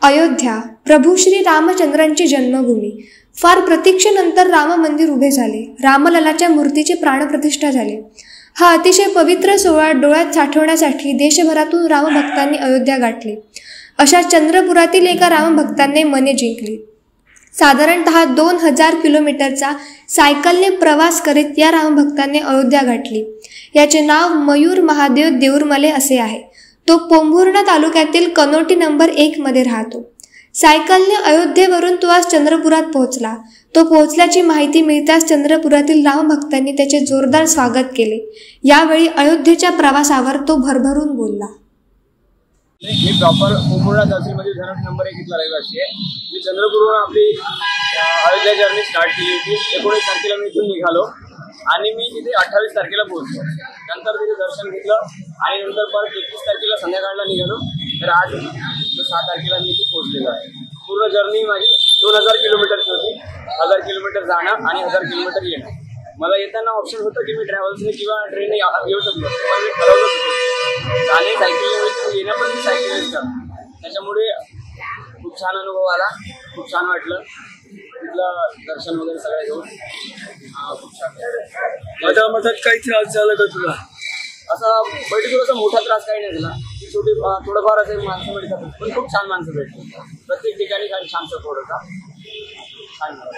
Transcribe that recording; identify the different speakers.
Speaker 1: अयोध्या, प्रभू श्री रामचंद्रांची जन्मभूमी। फार प्रतीक्षेनंतर राम मंदिर उभे झाले। रामललाच्या मूर्तीची प्राणप्रतिष्ठा झाली। हा अतिशय पवित्र सोहळा डोळ्यात साठवण्यासाठी देशभरातून रामभक्तांनी अयोध्या गाठली। अशा चंद्रपुरातील एका रामभक्तांनी मने जिंकली। साधारणतः 2000 किलोमीटरचा सायकलने प्रवास करीत या रामभक्तांनी अयोध्या गाठली। याचे नाव मयूर महादेव देऊरमले असे आहे। तो पोंभुर्णा तालुक्यातील कनोटी नंबर 1 मध्ये राहतो। सायकलने अयोध्येवरून तो आज चंद्रपुरात पोहोचला। तो पोहोचल्याची माहिती मिळताच चंद्रपुरातील रामभक्तांनी त्याचे जोरदार स्वागत केले। यावेळी अयोध्येच्या प्रवासावर तो भरभरून बोलला।
Speaker 2: मी प्रॉपर पोंभुर्णा तहसीलमध्ये धरण नंबर 1 इथला रहिवासी आहे। मी चंद्रपूरवरून आपली अयोध्या जर्नी स्टार्ट केली होती। 19 तारखेला मी इथून निघालो आणि मी तिथे 28 तारखेला पोहोचलो। नंतर तिथे दर्शन घेतलं आणि नंतर परत 31 तारखेला संध्याकाळला निघालो। तर आज 6 तारखेला मी इथे पोहोचलेलो आहे। पूर्ण जर्नी माझी 2000 किलोमीटरची होती। 1000 किलोमीटर जाणं आणि 1000 किलोमीटर येणं। मला येताना ऑप्शन होतं की मी ट्रॅव्हल्सने किंवा ट्रेनने येऊ शकतो, पण मी ठरवलं होतं जाणे सायकलने, येणं पण मी सायकलनेच करतो। त्याच्यामुळे खूप छान अनुभव आला, खूप छान वाटलं। तिथलं दर्शन वगैरे सगळं घेऊन खूप छान।
Speaker 3: मधात काही त्रास झाला का तुला?
Speaker 2: असा पर्टिक्युलरचा मोठा त्रास काही नाही झाला। छोटे थोडंफार असे माणसं मिळतात, पण खूप छान माणसं भेटतात। प्रत्येक ठिकाणी छान सपोर्ट होता, छान झालं।